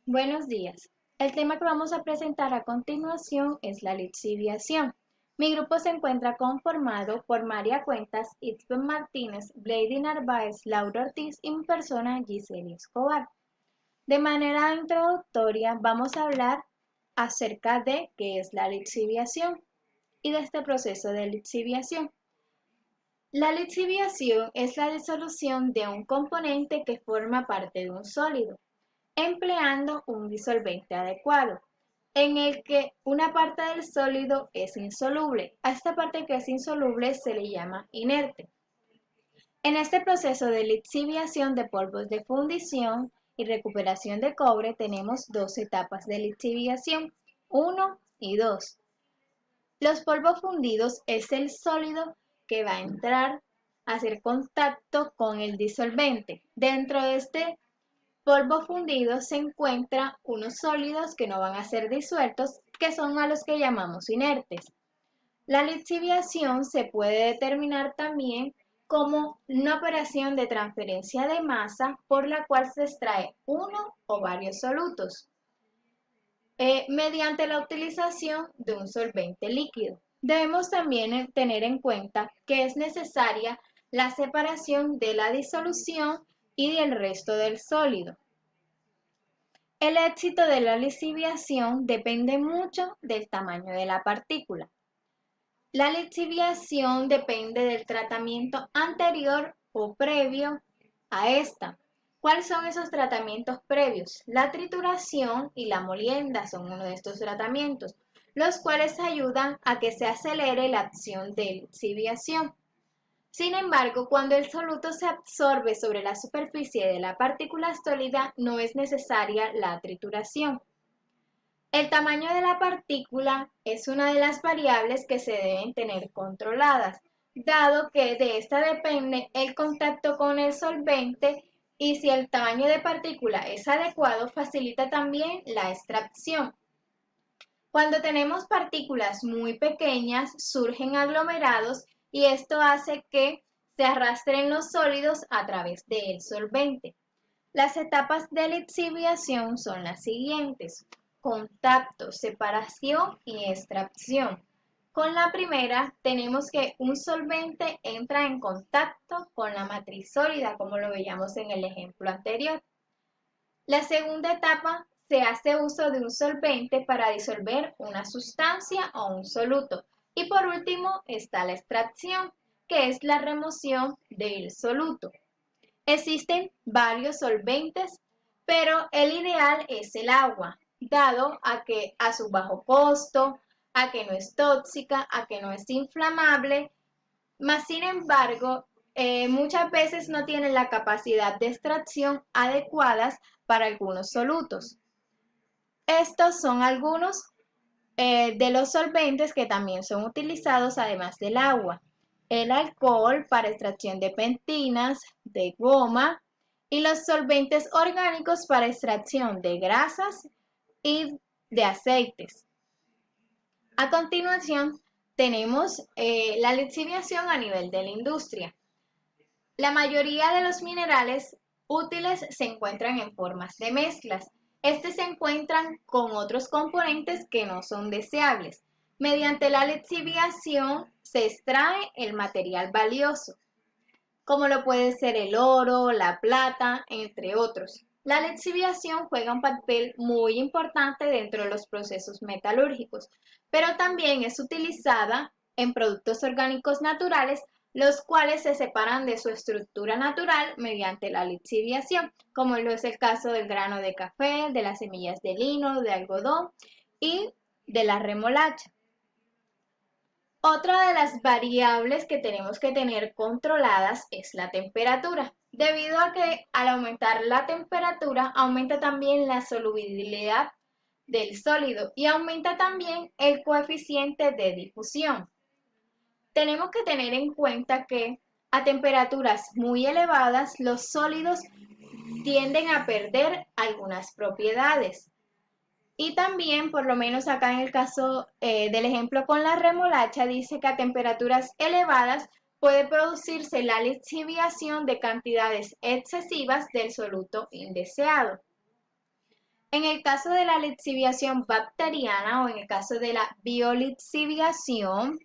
Buenos días. El tema que vamos a presentar a continuación es la lixiviación. Mi grupo se encuentra conformado por María Cuentas, Itzben Martínez, Blady Narváez, Laura Ortiz y mi persona Giselle Escobar. De manera introductoria vamos a hablar acerca de qué es la lixiviación y de este proceso de lixiviación. La lixiviación es la disolución de un componente que forma parte de un sólido, empleando un disolvente adecuado, en el que una parte del sólido es insoluble. A esta parte que es insoluble se le llama inerte. En este proceso de lixiviación de polvos de fundición y recuperación de cobre tenemos dos etapas de lixiviación, 1 y 2. Los polvos fundidos es el sólido que va a entrar a hacer contacto con el disolvente. Dentro de este polvo fundido se encuentran unos sólidos que no van a ser disueltos, que son a los que llamamos inertes. La lixiviación se puede determinar también como una operación de transferencia de masa por la cual se extrae uno o varios solutos mediante la utilización de un solvente líquido. Debemos también tener en cuenta que es necesaria la separación de la disolución y del resto del sólido. El éxito de la lixiviación depende mucho del tamaño de la partícula. La lixiviación depende del tratamiento anterior o previo a esta. ¿Cuáles son esos tratamientos previos? La trituración y la molienda son uno de estos tratamientos, los cuales ayudan a que se acelere la acción de lixiviación. Sin embargo, cuando el soluto se absorbe sobre la superficie de la partícula sólida, no es necesaria la trituración. El tamaño de la partícula es una de las variables que se deben tener controladas, dado que de esta depende el contacto con el solvente y si el tamaño de partícula es adecuado, facilita también la extracción. Cuando tenemos partículas muy pequeñas, surgen aglomerados y esto hace que se arrastren los sólidos a través del solvente. Las etapas de lixiviación son las siguientes: contacto, separación y extracción. Con la primera tenemos que un solvente entra en contacto con la matriz sólida, como lo veíamos en el ejemplo anterior. La segunda etapa se hace uso de un solvente para disolver una sustancia o un soluto. Y por último está la extracción, que es la remoción del soluto. Existen varios solventes, pero el ideal es el agua, dado a que a su bajo costo, a que no es tóxica, a que no es inflamable, mas sin embargo, muchas veces no tienen la capacidad de extracción adecuadas para algunos solutos. Estos son algunos de los solventes que también son utilizados además del agua: el alcohol para extracción de pentinas, de goma y los solventes orgánicos para extracción de grasas y de aceites. A continuación tenemos la lixiviación a nivel de la industria. La mayoría de los minerales útiles se encuentran en formas de mezclas. Estos se encuentran con otros componentes que no son deseables. Mediante la lixiviación se extrae el material valioso, como lo puede ser el oro, la plata, entre otros. La lixiviación juega un papel muy importante dentro de los procesos metalúrgicos, pero también es utilizada en productos orgánicos naturales, los cuales se separan de su estructura natural mediante la lixiviación, como lo es el caso del grano de café, de las semillas de lino, de algodón y de la remolacha. Otra de las variables que tenemos que tener controladas es la temperatura, debido a que al aumentar la temperatura aumenta también la solubilidad del sólido y aumenta también el coeficiente de difusión. Tenemos que tener en cuenta que a temperaturas muy elevadas los sólidos tienden a perder algunas propiedades. Y también, por lo menos acá en el caso del ejemplo con la remolacha, dice que a temperaturas elevadas puede producirse la lixiviación de cantidades excesivas del soluto indeseado. En el caso de la lixiviación bacteriana o en el caso de la biolixiviación,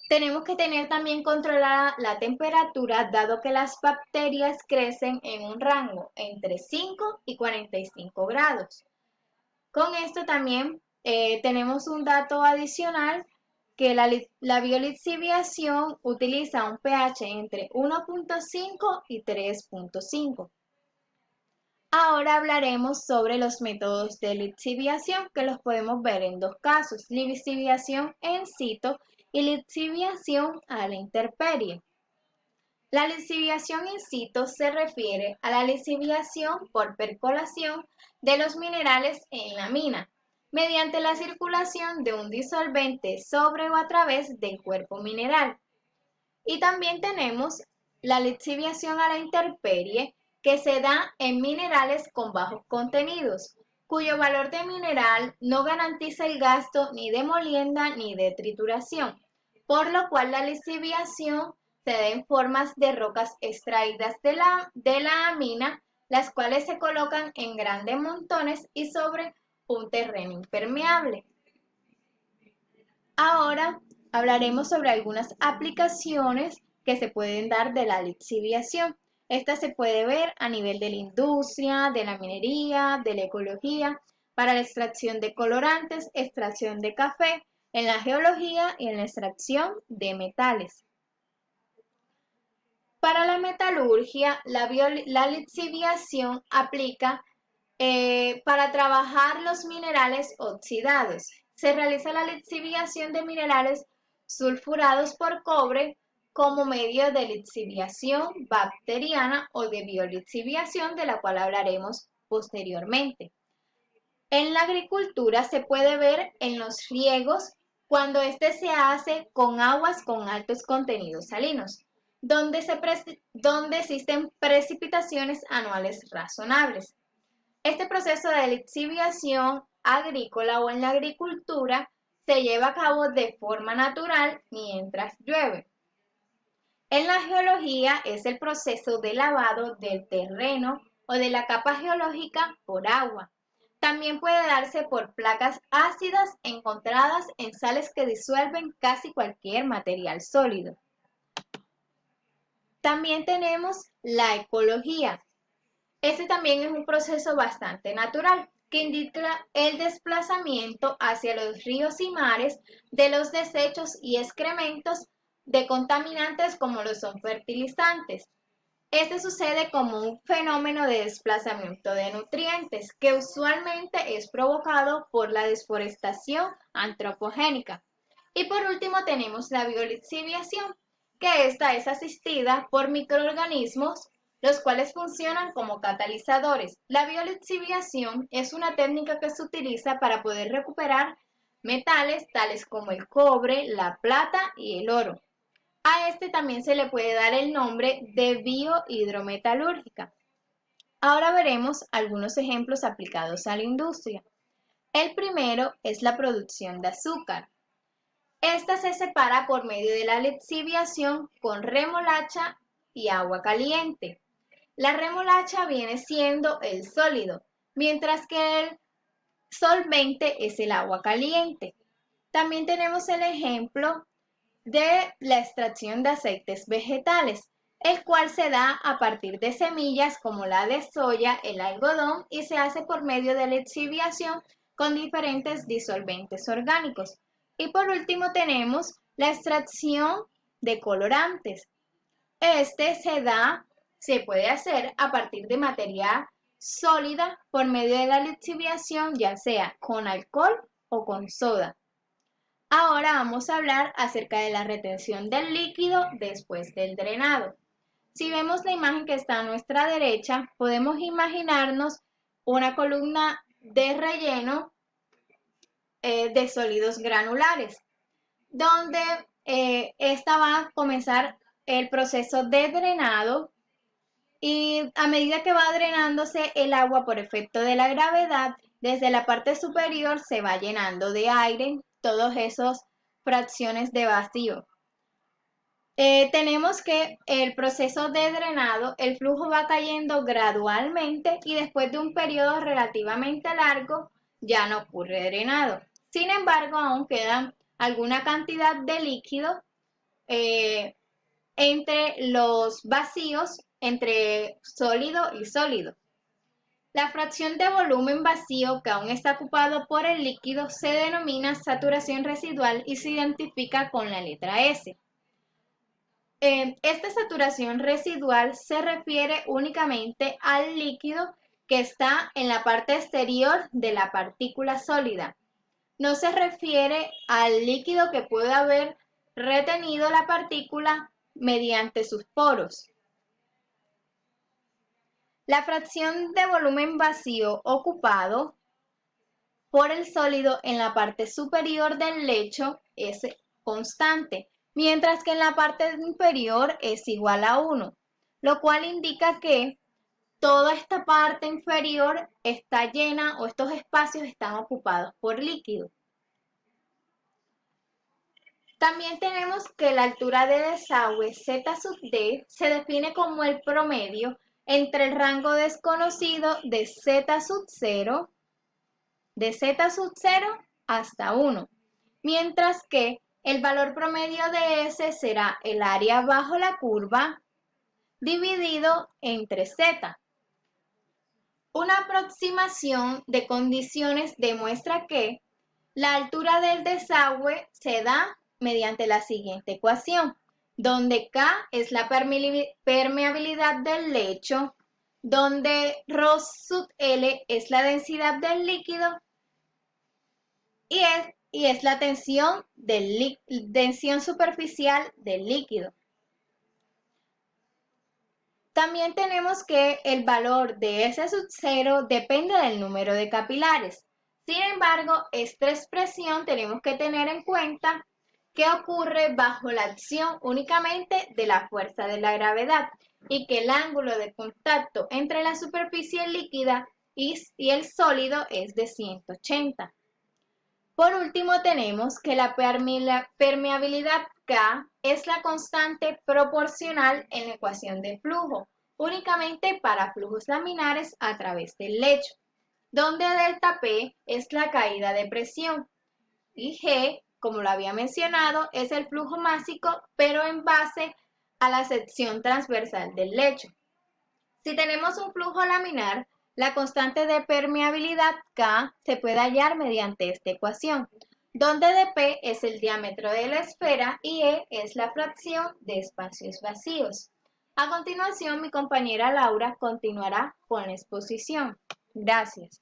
tenemos que tener también controlada la temperatura, dado que las bacterias crecen en un rango entre 5 y 45 grados. Con esto también tenemos un dato adicional que la biolixiviación utiliza un pH entre 1.5 y 3.5. Ahora hablaremos sobre los métodos de lixiviación, que los podemos ver en dos casos: lixiviación en situ y lixiviación a la intemperie. La lixiviación in situ se refiere a la lixiviación por percolación de los minerales en la mina, mediante la circulación de un disolvente sobre o a través del cuerpo mineral. Y también tenemos la lixiviación a la intemperie, que se da en minerales con bajos contenidos, cuyo valor de mineral no garantiza el gasto ni de molienda ni de trituración, por lo cual la lixiviación se da en formas de rocas extraídas de la mina, las cuales se colocan en grandes montones y sobre un terreno impermeable. Ahora hablaremos sobre algunas aplicaciones que se pueden dar de la lixiviación. Esta se puede ver a nivel de la industria, de la minería, de la ecología, para la extracción de colorantes, extracción de café, en la geología y en la extracción de metales. Para la metalurgia, la lixiviación aplica para trabajar los minerales oxidados. Se realiza la lixiviación de minerales sulfurados por cobre como medio de lixiviación bacteriana o de biolixiviación, de la cual hablaremos posteriormente. En la agricultura se puede ver en los riegos cuando este se hace con aguas con altos contenidos salinos, donde existen precipitaciones anuales razonables. Este proceso de lixiviación agrícola o en la agricultura se lleva a cabo de forma natural mientras llueve. En la geología es el proceso de lavado del terreno o de la capa geológica por agua. También puede darse por placas ácidas encontradas en sales que disuelven casi cualquier material sólido. También tenemos la ecología. Este también es un proceso bastante natural que indica el desplazamiento hacia los ríos y mares de los desechos y excrementos de contaminantes como lo son fertilizantes. Este sucede como un fenómeno de desplazamiento de nutrientes que usualmente es provocado por la deforestación antropogénica. Y por último tenemos la biolixiviación, que esta es asistida por microorganismos los cuales funcionan como catalizadores. La biolixiviación es una técnica que se utiliza para poder recuperar metales tales como el cobre, la plata y el oro. A este también se le puede dar el nombre de biohidrometalúrgica. Ahora veremos algunos ejemplos aplicados a la industria. El primero es la producción de azúcar. Esta se separa por medio de la lixiviación con remolacha y agua caliente. La remolacha viene siendo el sólido, mientras que el solvente es el agua caliente. También tenemos el ejemplo de la extracción de aceites vegetales, el cual se da a partir de semillas como la de soya, el algodón, y se hace por medio de la lixiviación con diferentes disolventes orgánicos. Y por último tenemos la extracción de colorantes. Este se puede hacer a partir de materia sólida por medio de la lixiviación, ya sea con alcohol o con soda. Ahora vamos a hablar acerca de la retención del líquido después del drenado. Si vemos la imagen que está a nuestra derecha, podemos imaginarnos una columna de relleno de sólidos granulares, donde esta va a comenzar el proceso de drenado, y a medida que va drenándose el agua por efecto de la gravedad, desde la parte superior se va llenando de aire todos esos fracciones de vacío. Tenemos que el proceso de drenado, el flujo va cayendo gradualmente y después de un periodo relativamente largo ya no ocurre drenado. Sin embargo, aún quedan alguna cantidad de líquido eh, entre los vacíos, entre sólido y sólido. La fracción de volumen vacío que aún está ocupado por el líquido se denomina saturación residual y se identifica con la letra S. Esta saturación residual se refiere únicamente al líquido que está en la parte exterior de la partícula sólida. No se refiere al líquido que puede haber retenido la partícula mediante sus poros. La fracción de volumen vacío ocupado por el sólido en la parte superior del lecho es constante, mientras que en la parte inferior es igual a 1, lo cual indica que toda esta parte inferior está llena o estos espacios están ocupados por líquido. También tenemos que la altura de desagüe Z sub D se define como el promedio entre el rango desconocido de Z sub 0 hasta 1, mientras que el valor promedio de S será el área bajo la curva dividido entre Z. Una aproximación de condiciones demuestra que la altura del desagüe se da mediante la siguiente ecuación, donde K es la permeabilidad del lecho, donde ρ sub L es la densidad del líquido y es la tensión superficial del líquido. También tenemos que el valor de S sub 0 depende del número de capilares. Sin embargo, esta expresión tenemos que tener en cuenta que ocurre bajo la acción únicamente de la fuerza de la gravedad y que el ángulo de contacto entre la superficie líquida y el sólido es de 180. Por último, tenemos que la permeabilidad K es la constante proporcional en la ecuación de flujo, únicamente para flujos laminares a través del lecho, donde delta P es la caída de presión y G, como lo había mencionado, es el flujo másico, pero en base a la sección transversal del lecho. Si tenemos un flujo laminar, la constante de permeabilidad K se puede hallar mediante esta ecuación, donde dP es el diámetro de la esfera y E es la fracción de espacios vacíos. A continuación, mi compañera Laura continuará con la exposición. Gracias.